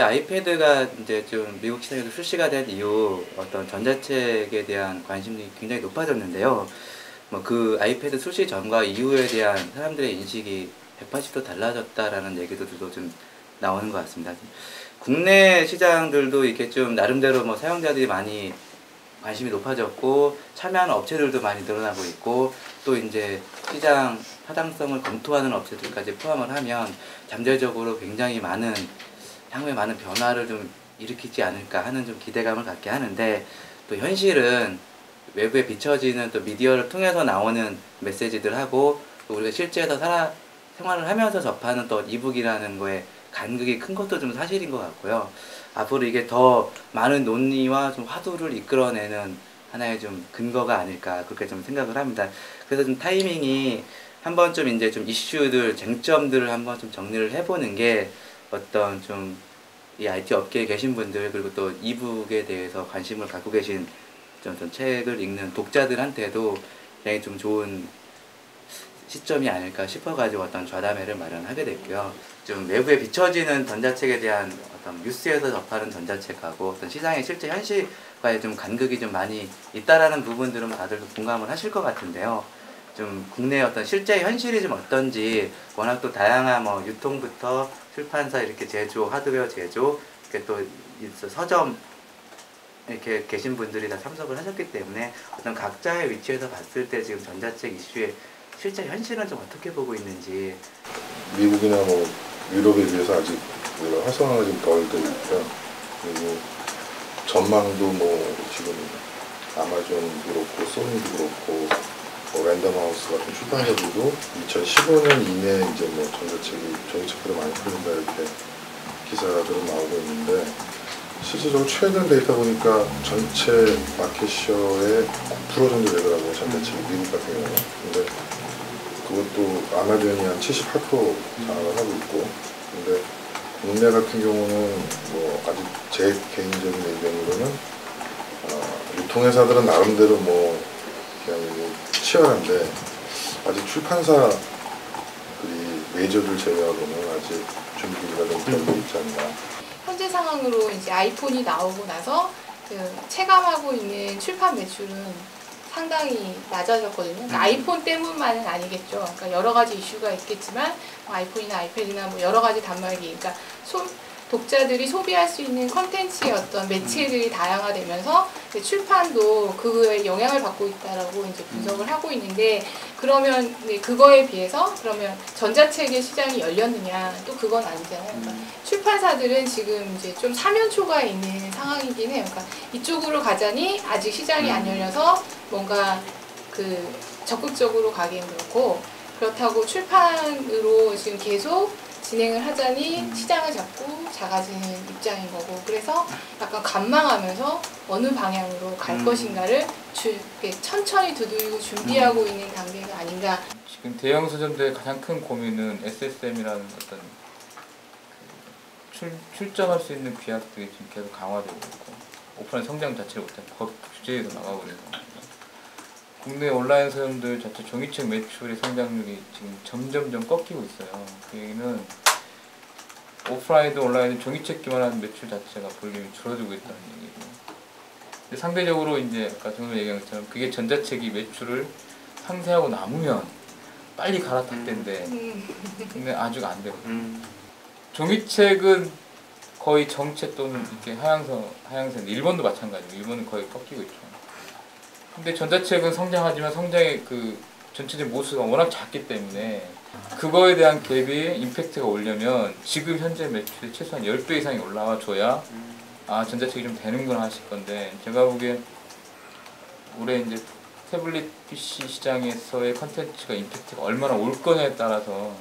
올해 아이패드가 이제 좀 미국 시장에서 출시가 된 이후 어떤 전자책에 대한 관심이 굉장히 높아졌는데요. 뭐 그 아이패드 출시 전과 이후에 대한 사람들의 인식이 180도 달라졌다라는 얘기도 좀 나오는 것 같습니다. 국내 시장들도 이렇게 좀 나름대로 뭐 사용자들이 많이 관심이 높아졌고 참여하는 업체들도 많이 늘어나고 있고 또 이제 시장 타당성을 검토하는 업체들까지 포함을 하면 잠재적으로 굉장히 많은 향후에 많은 변화를 좀 일으키지 않을까 하는 좀 기대감을 갖게 하는데 또 현실은 외부에 비춰지는 또 미디어를 통해서 나오는 메시지들하고 또 우리가 실제에서 생활을 하면서 접하는 또 이북이라는 거에 간극이 큰 것도 좀 사실인 것 같고요. 앞으로 이게 더 많은 논의와 좀 화두를 이끌어내는 하나의 좀 근거가 아닐까 그렇게 좀 생각을 합니다. 그래서 좀 타이밍이 한번 좀 이제 좀 이슈들, 쟁점들을 한번 좀 정리를 해보는 게 어떤 좀 이 IT 업계에 계신 분들 그리고 또 이북에 대해서 관심을 갖고 계신 어떤 책을 읽는 독자들한테도 굉장히 좀 좋은 시점이 아닐까 싶어가지고 어떤 좌담회를 마련하게 됐고요. 좀 외부에 비춰지는 전자책에 대한 어떤 뉴스에서 접하는 전자책하고 어떤 시장의 실제 현실과의 좀 간극이 좀 많이 있다라는 부분들은 다들 공감을 하실 것 같은데요. 좀 국내 어떤 실제 현실이 좀 어떤지 워낙 또 다양한 뭐 유통부터 출판사 이렇게 제조, 하드웨어 제조, 이렇게 또 서점 이렇게 계신 분들이 다 참석을 하셨기 때문에 어떤 각자의 위치에서 봤을 때 지금 전자책 이슈의 실제 현실은 좀 어떻게 보고 있는지. 미국이나 뭐 유럽에 비해서 아직 활성화가 좀 덜 돼 있고요. 그리고 전망도 뭐 지금 아마존도 그렇고 소니도 그렇고 뭐 랜덤하우스 같은 출판사들도 2015년 이내에 이제 뭐 종이책보다 많이 팔린다 이렇게 기사들은 나오고 있는데 실질적으로 최근 데이터 보니까 전체 마켓셔의 9% 정도 되더라고요. 전자책이 미국 같은 경우는. 근데 그것도 아마존이 한 78% 장악을 하고 있고, 근데 국내 같은 경우는 뭐 아직 제 개인적인 의견으로는 유통회사들은 나름대로 뭐 그냥 뭐 치열한데 아직 출판사들이 메이저들 제외하고는 아직 준비가 좀 덜 돼 있지 않나. 현재 상황으로 이제 아이폰이 나오고 나서 그 체감하고 있는 출판 매출은 상당히 낮아졌거든요. 그러니까 아이폰 때문만은 아니겠죠. 그러니까 여러 가지 이슈가 있겠지만 뭐 아이폰이나 아이패드나 뭐 여러 가지 단말기, 그러니까 독자들이 소비할 수 있는 컨텐츠의 어떤 매체들이 다양화되면서 출판도 그거에 영향을 받고 있다라고 이제 분석을 하고 있는데, 그러면 그거에 비해서 그러면 전자책의 시장이 열렸느냐, 또 그건 아니잖아요. 그러니까 출판사들은 지금 이제 좀 사면초가 있는 상황이긴 해요. 그러니까 이쪽으로 가자니 아직 시장이 안 열려서 뭔가 그 적극적으로 가기엔 그렇고, 그렇다고 출판으로 지금 계속 진행을 하자니 시장을 잡고 작아지는 입장인 거고, 그래서 약간 관망하면서 어느 방향으로 갈 것인가를 천천히 두들고 준비하고 있는 단계가 아닌가. 지금 대형 서점들의 가장 큰 고민은 SSM이라는 어떤 출점할 수 있는 규약들이 지금 계속 강화되고 있고, 오프라인 성장 자체를 못한 법 규제에도 나가고 있는 겁니다. 국내 온라인 서점들 자체 종이책 매출의 성장률이 지금 점점점 꺾이고 있어요. 그 얘기는 오프라인도 온라인도 종이책 기반한 매출 자체가 볼륨이 줄어들고 있다는 얘기고, 근데 상대적으로 이제 아까 정도 얘기한 것처럼 그게 전자책이 매출을 상쇄하고 남으면 빨리 갈아탈 텐데 근데 아직 안 되거든요. 종이책은 거의 정체 또는 이렇게 하향세, 일본도 마찬가지고 일본은 거의 꺾이고 있죠. 근데 전자책은 성장하지만 성장의 그 전체적인 모수가 워낙 작기 때문에 그거에 대한 갭이 임팩트가 오려면 지금 현재 매출이 최소한 10배 이상이 올라와줘야 아 전자책이 좀 되는구나 하실 건데, 제가 보기엔 올해 이제 태블릿 PC 시장에서의 컨텐츠가 임팩트가 얼마나 올 거냐에 따라서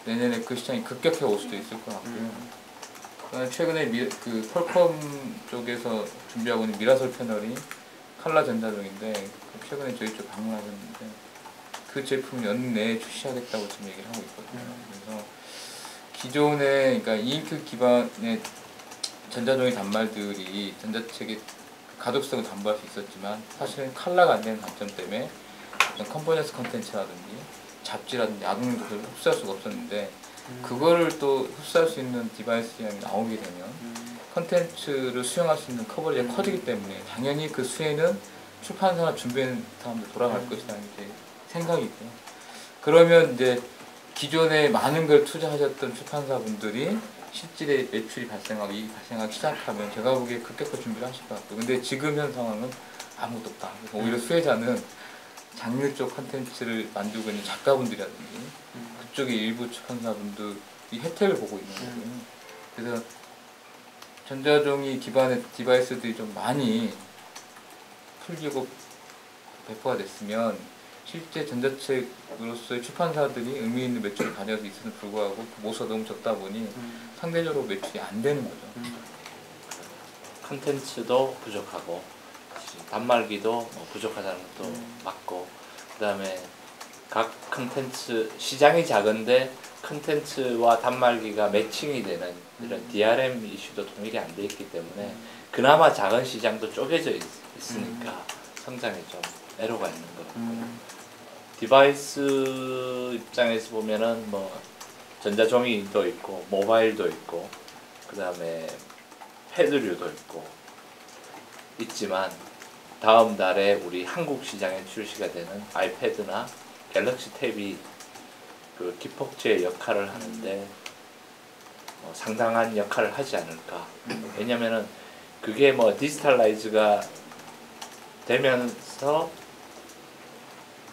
내년에 그 시장이 급격해 올 수도 있을 것 같고요. 최근에 그 퀄컴 쪽에서 준비하고 있는 미라솔 패널이 칼라 전자동인데 최근에 저희 쪽 방문하셨는데 그 제품 연내에 출시하겠다고 지금 얘기를 하고 있거든요. 그래서 기존의 그러니까 이잉크 기반의 전자종이 단말들이 전자책의 가독성을 담보할 수 있었지만 사실은 칼라가 안 되는 단점 때문에 어떤 컨버전스 컨텐츠라든지 잡지라든지 아동용품을 흡수할 수가 없었는데, 그거를 또 흡수할 수 있는 디바이스가 나오게 되면 컨텐츠를 수용할 수 있는 커버리지가 커지기 때문에 당연히 그 수혜는 출판사나 준비하는 사람들 돌아갈 것이라는 이제 생각이고요. 그러면 이제 기존에 많은 걸 투자하셨던 출판사분들이 실질의 매출이 발생하고 이익이 발생하기 시작하면 제가 보기에 급격한 준비를 하실 것 같고요. 근데 지금 현 상황은 아무것도 없다. 그래서 오히려 수혜자는 장르 쪽 컨텐츠를 만들고 있는 작가분들이라든지 그쪽의 일부 출판사분들이 혜택을 보고 있는 거고요. 그래서 전자종이 기반의 디바이스들이 좀 많이 풀리고 배포가 됐으면 실제 전자책으로서의 출판사들이 의미 있는 매출을 가져서 있음에도 불구하고 그 모수가 너무 적다 보니 상대적으로 매출이 안 되는 거죠. 컨텐츠도 부족하고 단말기도 뭐 부족하다는 것도 맞고, 그 다음에 각 컨텐츠 시장이 작은데 컨텐츠와 단말기가 매칭이 되는 이런 DRM 이슈도 통일이 안 돼 있기 때문에 그나마 작은 시장도 쪼개져 있으니까 성장에 좀 애로가 있는 것 같고요. 디바이스 입장에서 보면은 뭐 전자종이도 있고 모바일도 있고 그 다음에 패드류도 있고 있지만 다음 달에 우리 한국 시장에 출시가 되는 아이패드나 갤럭시 탭이 그 기폭제의 역할을 하는데 상당한 역할을 하지 않을까. 왜냐면은 그게 뭐 디지털라이즈가 되면서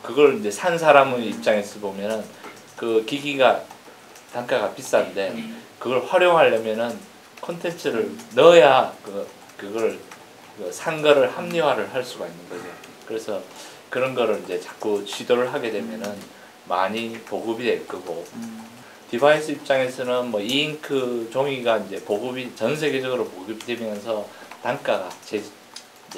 그걸 이제 산 사람의 입장에서 보면은 그 기기가 단가가 비싼데 그걸 활용하려면은 콘텐츠를 넣어야 그걸 산 거를 합리화를 할 수가 있는 거죠. 그래서 그런 거를 이제 자꾸 시도를 하게 되면은 많이 보급이 될 거고, 디바이스 입장에서는 뭐 이잉크 종이가 이제 보급이 전 세계적으로 보급이 되면서 단가가 이제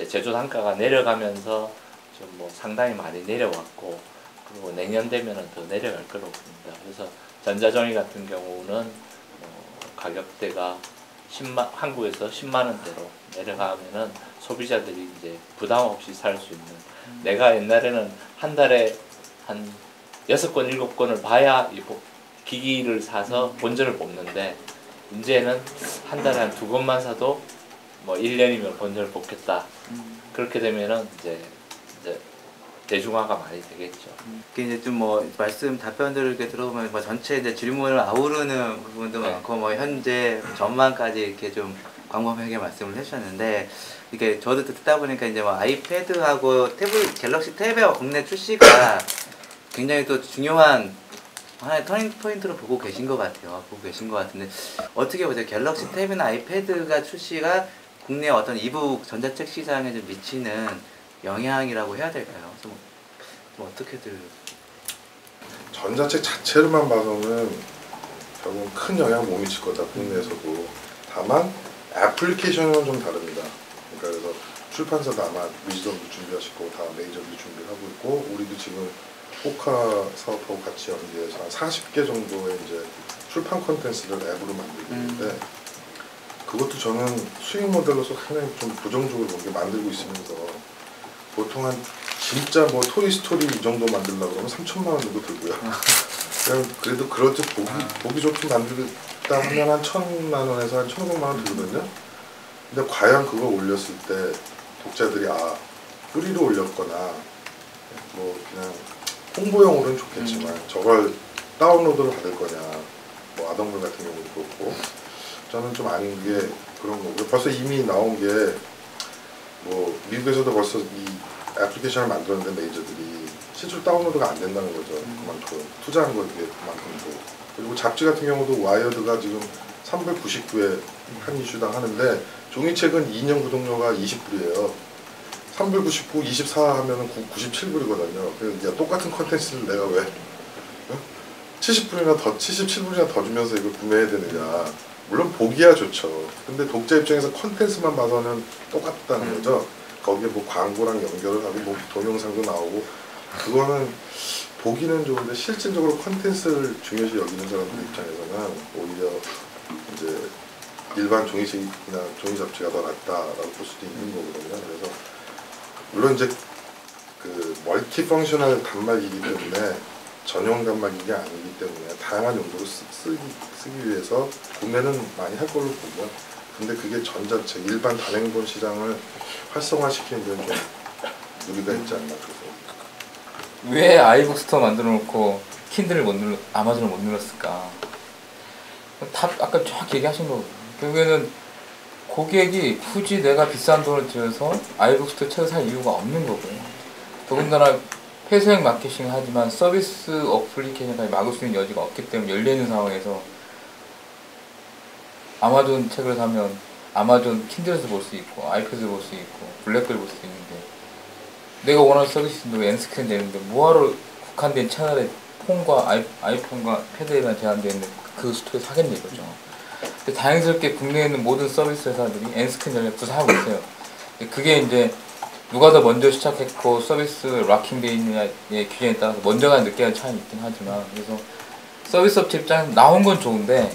제조 단가가 내려가면서 좀 뭐 상당히 많이 내려왔고, 그리고 내년 되면은 더 내려갈 거라고 봅니다. 그래서 전자종이 같은 경우는 가격대가 한국에서 10만 원대로 내려가면은 소비자들이 이제 부담 없이 살 수 있는, 내가 옛날에는 한 달에 한 6권, 7권을 봐야 이 기기를 사서 본전을 뽑는데 이제는 한 달에 한 2권만 사도 뭐 1년이면 본전을 뽑겠다. 그렇게 되면은 이제 대중화가 많이 되겠죠. 그 이제 좀 뭐 말씀 답변들을 이렇게 들어보면 뭐 전체 이제 질문을 아우르는 부분도 네. 많고 뭐 현재 전망까지 이렇게 좀 광범위하게 말씀을 해주셨는데, 이게 저도 듣다 보니까 이제 뭐 아이패드하고 태블릿 갤럭시 탭의 국내 출시가 굉장히 또 중요한 하나의 터닝 포인트로 보고 계신 것 같아요. 보고 계신 것 같은데 어떻게 보세요? 갤럭시 탭이나 아이패드가 출시가 국내 어떤 이북 전자책 시장에 좀 미치는 영향이라고 해야 될까요? 좀 어떻게들? 전자책 자체로만 봐서는 결국 큰 영향 못 미칠 거다, 국내에서도. 다만 애플리케이션은 좀 다릅니다. 그러니까 그래서 출판사도 아마 위즈덤도 준비하실 거고 다 메이저들이 준비를 하고 있고, 우리도 지금 포카 사업하고 같이 연계해서 한 40개 정도의 이제 출판 콘텐츠를 앱으로 만들고 있는데, 그것도 저는 수익 모델로서 상당히 좀 부정적으로 보게 만들고 있으면서, 보통 한 진짜 뭐 토이스토리 이 정도 만들려고 그러면 3천만 원 정도 들고요. 그래도 그렇지 보기 좋게 만들다 하면 한 1,000만 원에서 한 1,500만 원 들거든요. 근데 과연 그걸 올렸을 때 독자들이 뿌리로 올렸거나 뭐 그냥 홍보용으로는 좋겠지만 저걸 다운로드를 받을 거냐, 뭐 아동물 같은 경우도 그렇고, 저는 좀 아닌 게 그런 거고, 벌써 이미 나온 게 뭐 미국에서도 벌써 이 애플리케이션을 만들었는데 메이저들이 실제로 다운로드가 안 된다는 거죠. 그만큼 투자한 거에 그만큼도. 그리고 잡지 같은 경우도 와이어드가 지금 399에 한 이슈당 하는데 종이책은 2년 구독료가 20불이에요. 399, 24 하면은 97불이거든요. 그래서 이제 똑같은 컨텐츠를 내가 왜 70불이나 더, 77불이나 더 주면서 이걸 구매해야 되느냐. 물론 보기야 좋죠. 근데 독자 입장에서 컨텐츠만 봐서는 똑같다는 거죠. 거기에 뭐 광고랑 연결을 하고 뭐 동영상도 나오고, 그거는 보기는 좋은데 실질적으로 컨텐츠를 중요시 여기는 사람들 입장에서는 오히려 이제 일반 종이책이나 종이 잡지가 더 낫다라고 볼 수도 있는 거거든요. 그래서 물론 이제 그 멀티 펑셔널 단말기이기 때문에 전용 단말기가 아니기 때문에 다양한 용도로 쓰기 위해서 구매는 많이 할 걸로 보고요. 근데 그게 전자책, 일반 단행본 시장을 활성화시키는 데는 좀 무리가 있지 않나 그래서. 왜 아이북 스토어 만들어 놓고 킨들을 아마존을 못 눌렀을까? 답 아까 정확히 얘기하신 거거든요. 결국에는 고객이 굳이 내가 비싼 돈을 들여서 아이북 스토어 책을 살 이유가 없는 거고요. 더군다나 폐쇄형 마케팅을 하지만 서비스 어플리케이션까지 막을 수 있는 여지가 없기 때문에 열려있는 상황에서 아마존 책을 사면 아마존 킨들에서 볼 수 있고 아이패드에서 볼 수 있고 블랙베리 볼 수 있는데 내가 원하는 서비스도 엔스크린 되는데 뭐하러 국한된 채널에 폰과 아이폰과 패드에만 제한되어 있는 그 스토어에 사겠냐 이거죠. 근데 다행스럽게 국내에 있는 모든 서비스 회사들이 엔스크린 전략도 사고 있어요. 그게 이제 누가 더 먼저 시작했고 서비스 락킹되어 있느냐의 규정에 따라서 먼저 가는 늦게 가는 차이는 있긴 하지만 그래서 서비스 업체 입장에서 나온 건 좋은데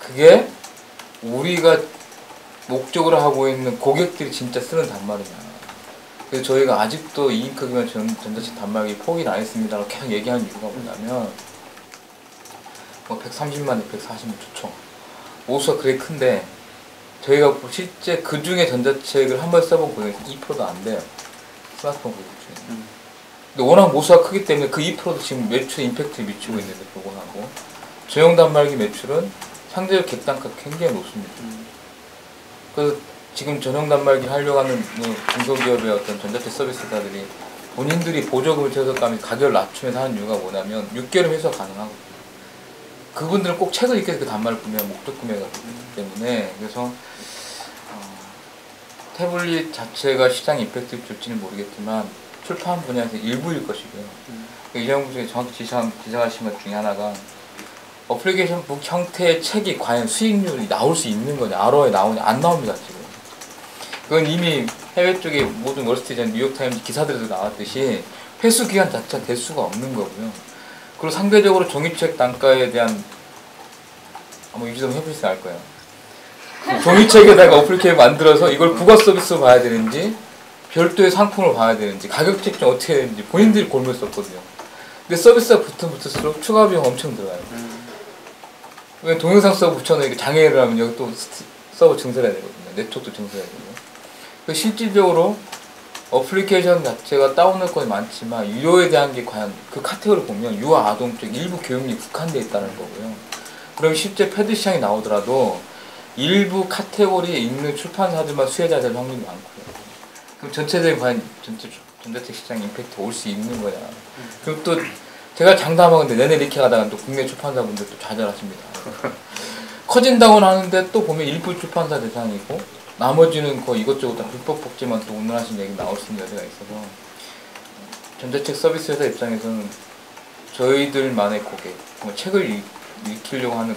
그게 우리가 목적으로 하고 있는 고객들이 진짜 쓰는 단말이냐. 그래서 저희가 아직도 2인크기만 전자책 단말기 포기를 안 했습니다라고 계속 얘기하는 이유가 뭐냐면 뭐 130만, 140만 좋죠. 모수가 그렇게 큰데 저희가 실제 그 중에 전자책을 한 번 써본 고객이 2%도 안 돼요. 스마트폰 고객 중에. 근데 워낙 모수가 크기 때문에 그 2%도 지금 매출에 임팩트를 미치고 있는데 불구하고 저용 단말기 매출은 상대적 객단가가 굉장히 높습니다. 그래서 지금 전용 단말기 하려고 하는 중소기업의 어떤 전자책 서비스사들이 본인들이 보조금을 채워서까지 가격을 낮추면서 하는 이유가 뭐냐면 6개월 회수가 가능하거든요. 그분들은 꼭 책을 읽기 위해서 그 단말을 구매하면 목적 구매가 되기 때문에 그래서 태블릿 자체가 시장에 임팩트를 줄지는 모르겠지만 출판 분야에서 일부일 것이고요. 이정부 중에 정확히 지적하신 것 중에 하나가 어플리케이션 북 형태의 책이 과연 수익률이 나올 수 있는 거냐, ROI 나오냐, 안 나옵니다, 지금. 그건 이미 해외 쪽에 모든 월스트리트, 뉴욕타임즈 기사들에도 나왔듯이 회수 기간 자체가 될 수가 없는 거고요. 그리고 상대적으로 종이책 단가에 대한 한번 유지도 해보시면 알 거예요. 종이책에다가 어플리케이션 만들어서 이걸 부가 서비스로 봐야 되는지 별도의 상품으로 봐야 되는지 가격 책정 어떻게 해야 되는지 본인들이 골몰 썼거든요. 근데 서비스가 붙을수록 추가 비용 엄청 들어가요. 왜 동영상 서버 붙여놓으니까 장애를 하면 여기 또 서버 증설해야 되거든요. 네트워크도 증설해야 되고요. 실질적으로 어플리케이션 자체가 다운로드 건이 많지만 유료에 대한 게 과연 그 카테고리를 보면 유아 아동 쪽 일부 교육이 국한되어 있다는 거고요. 그럼 실제 패드 시장이 나오더라도 일부 카테고리에 있는 출판사들만 수혜자 될 확률이 많고요. 그럼 전체적인 과연 전자책 시장 임팩트 올 수 있는 거냐. 그리고 또 제가 장담하건데 내내 이렇게 가다가 또 국내 출판사분들 또 좌절하십니다. 커진다고는 하는데 또 보면 일부 출판사 대상이고 나머지는 거의 이것저것 다 불법 복제만 또 운운하신 얘기 나올 수 있는 여지가 있어서 전자책 서비스 회사 입장에서는 저희들만의 고객, 책을 읽으려고 하는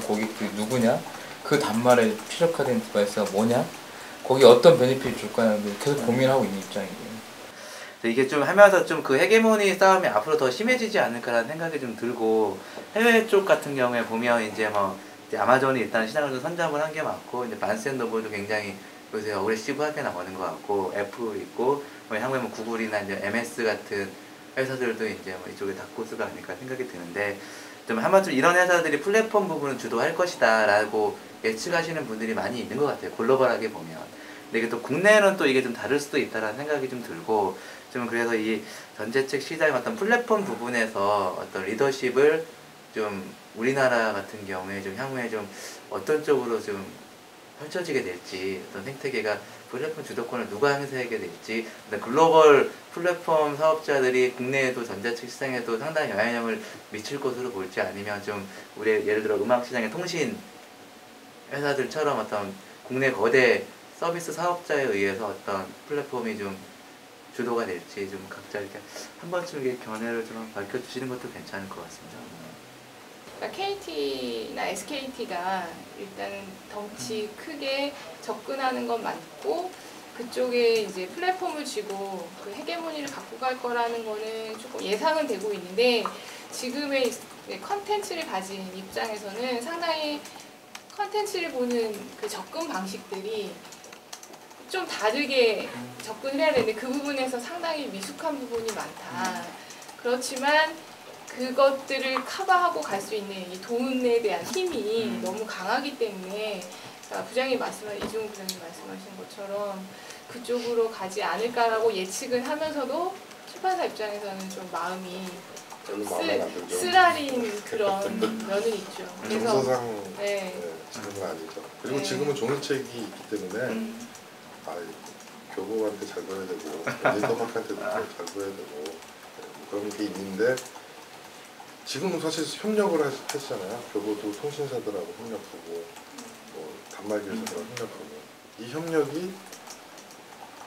고객들이 누구냐, 그 단말에 최적화된 디바이스가 뭐냐, 거기에 어떤 베네핏을 줄 거냐는 계속 고민하고 있는 입장이고요. 이게 좀 하면서 좀 그 헤게모니 싸움이 앞으로 더 심해지지 않을까라는 생각이 좀 들고 해외 쪽 같은 경우에 보면 이제 이제 아마존이 일단 시장을 좀 선점을 한 게 맞고 이제 바스앤노블도 굉장히 요새 어그레시브하게 나오는 것 같고 애플 있고 향후에 구글이나 이제 MS 같은 회사들도 이제 이쪽에 닥코스가 아닐까 생각이 드는데 좀 아마 좀 이런 회사들이 플랫폼 부분을 주도할 것이다라고 예측하시는 분들이 많이 있는 것 같아요. 글로벌하게 보면. 근데 이게 또 국내는 또 이게 좀 다를 수도 있다라는 생각이 좀 들고 좀 그래서 이 전자책 시장의 어떤 플랫폼 부분에서 어떤 리더십을 좀 우리나라 같은 경우에 좀 향후에 좀 어떤 쪽으로 좀 펼쳐지게 될지 어떤 생태계가 플랫폼 주도권을 누가 행사하게 될지 글로벌 플랫폼 사업자들이 국내에도 전자책 시장에도 상당히 영향력을 미칠 것으로 볼지 아니면 좀 우리 예를 들어 음악 시장의 통신 회사들처럼 어떤 국내 거대 서비스 사업자에 의해서 어떤 플랫폼이 좀 주도가 될지 좀 각자 이렇게 한 번쯤 이렇게 견해를 좀 밝혀주시는 것도 괜찮을 것 같습니다. 그러니까 KT나 SKT가 일단 덩치 크게 접근하는 건 맞고 그쪽에 이제 플랫폼을 쥐고 그 헤게모니를 갖고 갈 거라는 거는 조금 예상은 되고 있는데 지금의 컨텐츠를 가진 입장에서는 상당히 컨텐츠를 보는 그 접근 방식들이 좀 다르게 접근을 해야 되는데 그 부분에서 상당히 미숙한 부분이 많다. 그렇지만 그것들을 커버하고 갈 수 있는 이 돈에 대한 힘이 너무 강하기 때문에 부장님 이종훈 부장님 말씀하신 것처럼 그쪽으로 가지 않을까라고 예측은 하면서도 출판사 입장에서는 좀 마음이 좀 마음에 안 들죠. 쓰라린 그런 면은 있죠. 그래서 정서상 네. 지금은 아니죠. 그리고 네. 지금은 종이책이 있기 때문에 교보한테 잘 보여야 되고 에디터한테도 잘 보여야 되고 그런 게 있는데 지금은 사실 협력을 했잖아요. 교보도 통신사들하고 협력하고 뭐 단말기사들하고 협력하고 이 협력이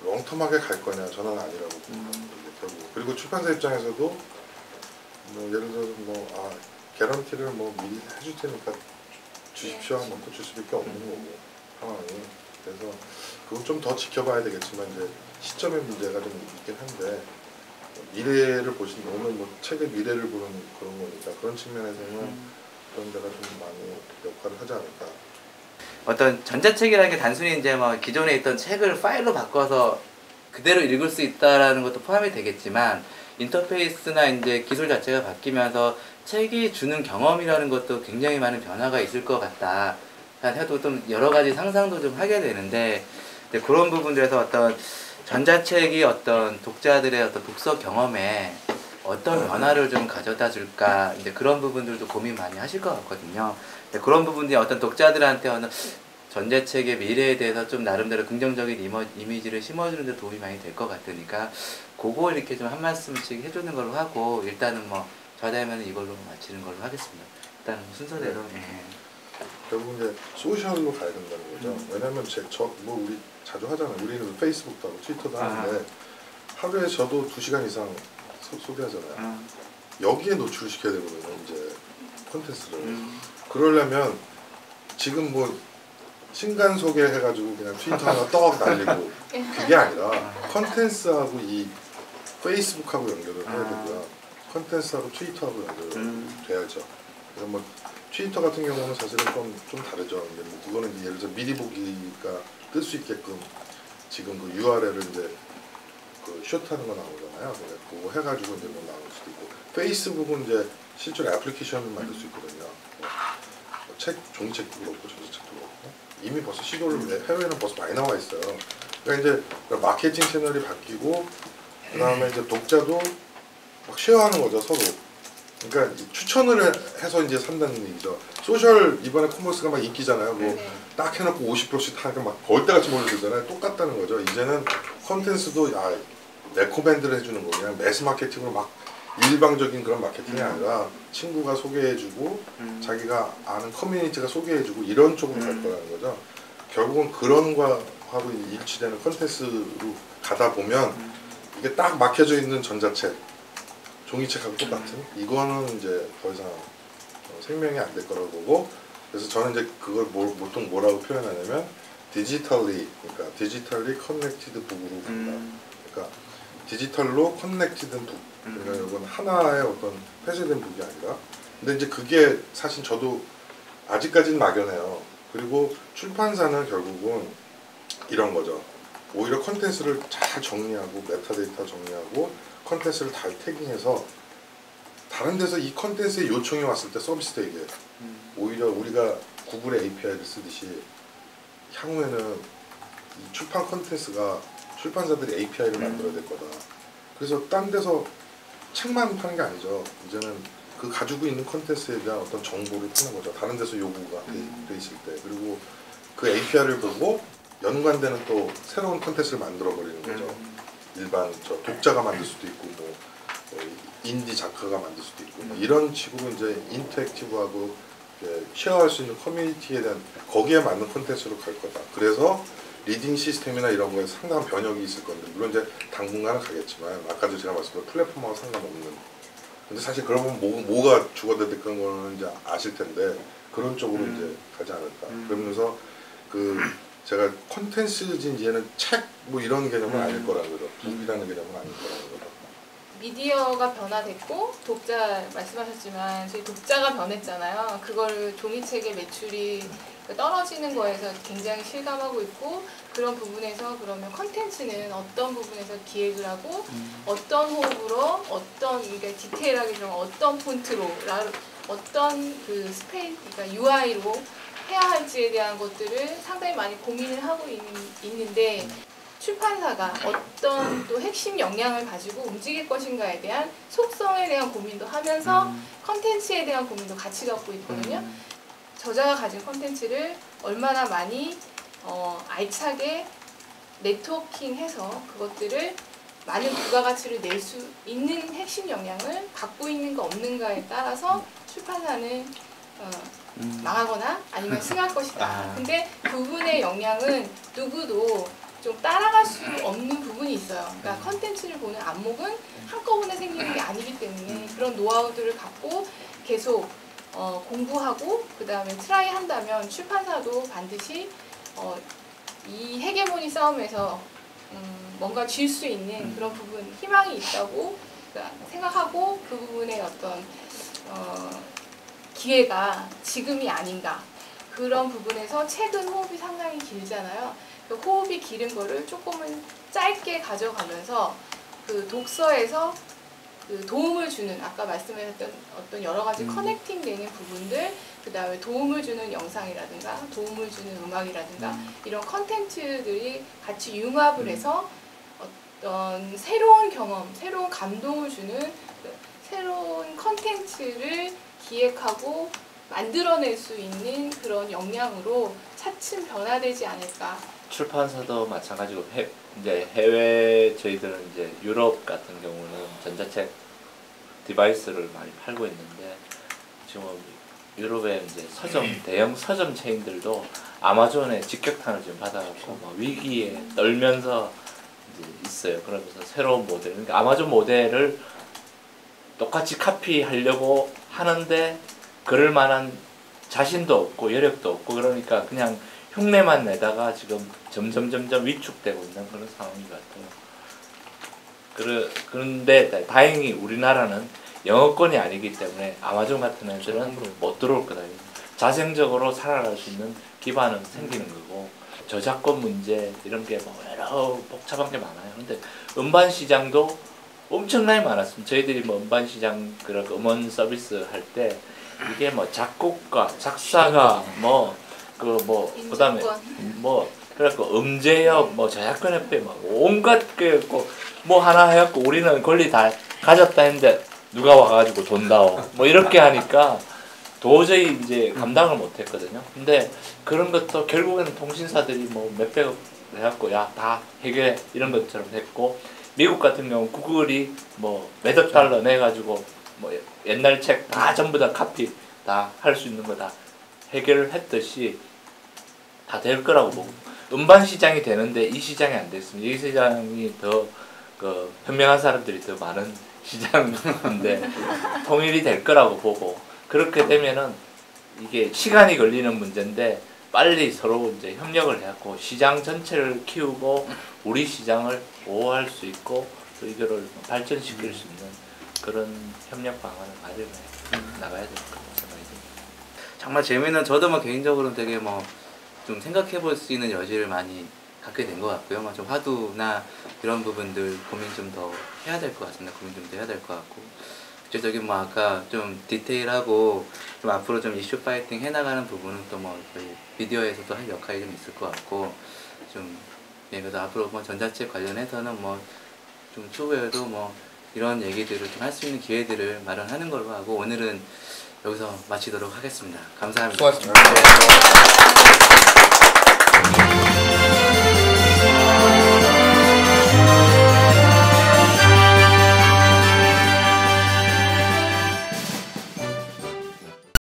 롱텀하게 갈 거냐 저는 아니라고 봅니다. 결국. 그리고 출판사 입장에서도 뭐 예를 들어서 개런티를 미리 해줄 테니까 주십시오 하면 또 줄 수밖에 없는 거고 상황이. 그래서 그건 좀 더 지켜봐야 되겠지만 이제 시점의 문제가 좀 있긴 한데 미래를 오늘 책의 미래를 보는 그런 거니까 그런 측면에서는 그런 데가 좀 많이 역할을 하지 않을까. 어떤 전자책이라는 게 단순히 이제 기존에 있던 책을 파일로 바꿔서 그대로 읽을 수 있다라는 것도 포함이 되겠지만 인터페이스나 이제 기술 자체가 바뀌면서 책이 주는 경험이라는 것도 굉장히 많은 변화가 있을 것 같다. 해도 좀 여러 가지 상상도 좀 하게 되는데 그런 부분들에서 어떤 전자책이 어떤 독자들의 어떤 독서 경험에 어떤 변화를 좀 가져다 줄까 이제 그런 부분들도 고민 많이 하실 것 같거든요. 그런 부분들이 어떤 독자들한테 어느 전자책의 미래에 대해서 좀 나름대로 긍정적인 이미지를 심어주는 데 도움이 많이 될 것 같으니까 그거 이렇게 좀 한 말씀씩 해주는 걸로 하고 일단은 저되면 이걸로 마치는 걸로 하겠습니다. 일단 순서대로. 결국 이제 소셜로 가야 된다는 거죠. 왜냐면 우리 자주 하잖아요. 우리는 페이스북도 하고 트위터도 하는데 하루에 저도 2시간 이상 소비하잖아요. 여기에 노출시켜야 되거든요. 이제 콘텐츠를. 그러려면 지금 신간 소개해가지고 그냥 트위터 하나 떡 날리고 그게 아니라 콘텐츠하고 이 페이스북하고 연결을 해야 되고요. 콘텐츠하고 트위터하고 연결을 돼야죠. 그래서 트위터 같은 경우는 사실은 좀 다르죠. 그거는 이제 예를 들어 미리 보기가 뜰 수 있게끔 지금 그 URL을 이제 그 숏하는 거 나오잖아요. 그거 해가지고 이제 나올 수도 있고 페이스북은 이제 실제로 애플리케이션을 만들 수 있거든요. 종이책도 그렇고 전자책도 그렇고 이미 벌써 시도를 해외에는 벌써 많이 나와 있어요. 그러니까 이제 마케팅 채널이 바뀌고 그 다음에 이제 독자도 막 쉐어하는 거죠 서로. 그러니까 추천을 해서 이제 산다는 얘기죠. 소셜 이번에 커머스가 막 인기잖아요. 딱 해놓고 50%씩 하니까 막 벌떼같이 몰려들잖아요. 똑같다는 거죠. 이제는 컨텐츠도 레코멘드를 해주는 거 그냥 매스 마케팅으로 막 일방적인 그런 마케팅이 아니라 친구가 소개해주고 자기가 아는 커뮤니티가 소개해주고 이런 쪽으로 갈 거라는 거죠. 결국은 그런 거하고 일치되는 컨텐츠로 가다 보면 이게 딱 막혀져 있는 전자책 종이책하고 똑같은 이거는 이제 더 이상 생명이 안 될 거라고 보고 그래서 저는 이제 그걸 보통 뭐라고 표현하냐면 디지털리 커넥티드 북으로 간다. 그러니까 디지털로 커넥티드 북. 그러니까 이건 하나의 어떤 폐쇄된 북이 아니라 근데 이제 그게 사실 저도 아직까지는 막연해요. 그리고 출판사는 결국은 이런 거죠. 오히려 컨텐츠를 잘 정리하고 메타데이터 정리하고 컨텐츠를 잘 태깅해서 다른 데서 이 컨텐츠의 요청이 왔을 때 서비스되게 오히려 우리가 구글의 API를 쓰듯이 향후에는 이 출판 컨텐츠가 출판사들이 API를 만들어야 될 거다. 그래서 딴 데서 책만 파는 게 아니죠. 이제는 그 가지고 있는 컨텐츠에 대한 어떤 정보를 파는 거죠. 다른 데서 요구가 돼 있을 때. 그리고 그 API를 보고 연관되는 또 새로운 컨텐츠를 만들어 버리는 거죠. 일반 독자가 만들 수도 있고 인디 작가가 만들 수도 있고 이런 식으로 이제 인터랙티브하고 쉐어할 수 있는 커뮤니티에 대한 거기에 맞는 콘텐츠로 갈 거다. 그래서 리딩 시스템이나 이런 거에 상당한 변혁이 있을 건데 물론 이제 당분간은 가겠지만 아까도 제가 말씀드린 플랫폼하고 상관없는 근데 사실 그러면 뭐가 주거될 그런 거는 이제 아실 텐데 그런 쪽으로 이제 가지 않을까. 그러면서 제가 콘텐츠진 얘는 책 이런 개념은 아닐 거라는 거죠. 북이라는 개념은 아닐 거라는 거죠. 미디어가 변화됐고 독자 말씀하셨지만 저희 독자가 변했잖아요. 그걸 종이책의 매출이 떨어지는 거에서 굉장히 실감하고 있고, 그런 부분에서 그러면 컨텐츠는 어떤 부분에서 기획을 하고 어떤 호흡으로 어떤 그러니까 디테일하게 좀 어떤 폰트로 어떤 그 그러니까 UI로 해야 할지에 대한 것들을 상당히 많이 고민을 하고 있는데 출판사가 어떤 또 핵심 역량을 가지고 움직일 것인가에 대한 속성에 대한 고민도 하면서 컨텐츠에 대한 고민도 같이 갖고 있거든요. 저자가 가진 컨텐츠를 얼마나 많이 알차게 네트워킹해서 그것들을 많은 부가가치를 낼 수 있는 핵심 역량을 갖고 있는가 없는가에 따라서 출판사는 망하거나 아니면 승할 것이다. 근데 그분의 역량은 누구도 좀 따라갈 수 없는 부분이 있어요. 그러니까 컨텐츠를 보는 안목은 한꺼번에 생기는 게 아니기 때문에 그런 노하우들을 갖고 계속 공부하고 그 다음에 트라이 한다면 출판사도 반드시 이 헤게모니 싸움에서 뭔가 쥘 수 있는 그런 부분, 희망이 있다고 생각하고 그 부분의 어떤 기회가 지금이 아닌가. 그런 부분에서 책은 호흡이 상당히 길잖아요. 그 호흡이 길은 거를 조금은 짧게 가져가면서 그 독서에서 그 도움을 주는, 아까 말씀하셨던 어떤 여러 가지 커넥팅 되는 부분들, 그 다음에 도움을 주는 영상이라든가 도움을 주는 음악이라든가 이런 컨텐츠들이 같이 융합을 해서 어떤 새로운 경험, 새로운 감동을 주는 그 새로운 컨텐츠를 기획하고 만들어낼 수 있는 그런 역량으로 차츰 변화되지 않을까. 출판사도 마찬가지고 이제 해외 저희들은 이제 유럽 같은 경우는 전자책 디바이스를 많이 팔고 있는데 지금 유럽의 이제 대형 서점 체인들도 아마존의 직격탄을 지금 받아갖고 막 위기에 떨면서 이제 있어요. 그러면서 새로운 모델, 그러니까 아마존 모델을 똑같이 카피하려고 하는데 그럴 만한 자신도 없고 여력도 없고 그러니까 그냥 흉내만 내다가 지금 점점 위축되고 있는 그런 상황인 것 같아요. 그런데 다행히 우리나라는 영어권이 아니기 때문에 아마존 같은 애들은 못 들어올 거다. 자생적으로 살아갈 수 있는 기반은 생기는 거고 저작권 문제 이런 게 뭐 여러 복잡한 게 많아요. 근데 음반 시장도 엄청나게 많았습니다. 저희들이 뭐 음반 시장 그런 음원 서비스 할 때 이게 뭐 작곡가, 작사가 그다음에 뭐 그래갖고 음제협 뭐 저작권협회 막 온갖 뭐 하나 해갖고 우리는 권리 다 가졌다 했는데 누가 와가지고 돈다오 뭐 이렇게 하니까 도저히 이제 감당을 못했거든요. 근데 그런 것도 결국에는 통신사들이 뭐 몇백억 해갖고 야 다 해결해 이런 것처럼 했고, 미국 같은 경우 구글이 뭐 몇억 달러 내가지고 뭐 옛날 책 다 전부 다 카피 다 할 수 있는 거 다 해결했듯이 다 될 거라고 보고, 음반 시장이 되는데 이 시장이 안 됐습니다. 이 시장이 더 그 현명한 사람들이 더 많은 시장인데 통일이 될 거라고 보고, 그렇게 되면은 이게 시간이 걸리는 문제인데 빨리 서로 이제 협력을 해갖고 시장 전체를 키우고 우리 시장을 보호할 수 있고 또 이거를 발전시킬 수 있는 그런 협력 방안을 마련해 나가야 될 거라고 생각이 듭니다. 정말 재미있는, 저도 뭐 개인적으로 되게 뭐 좀 생각해 볼 수 있는 여지를 많이 갖게 된 것 같고요. 뭐 좀 화두나 이런 부분들 고민 좀 더 해야 될 것 같습니다. 고민 좀 더 해야 될 것 같고, 구체적인 뭐 아까 좀 디테일하고 좀 앞으로 좀 이슈 파이팅 해나가는 부분은 또 뭐 저희 미디어에서도 할 역할이 좀 있을 것 같고, 좀 그래서 앞으로 뭐 전자책 관련해서는 뭐 좀 추후에도 뭐 이런 얘기들을 좀 할 수 있는 기회들을 마련하는 걸로 하고, 오늘은 여기서 마치도록 하겠습니다. 감사합니다. 수고하셨습니다.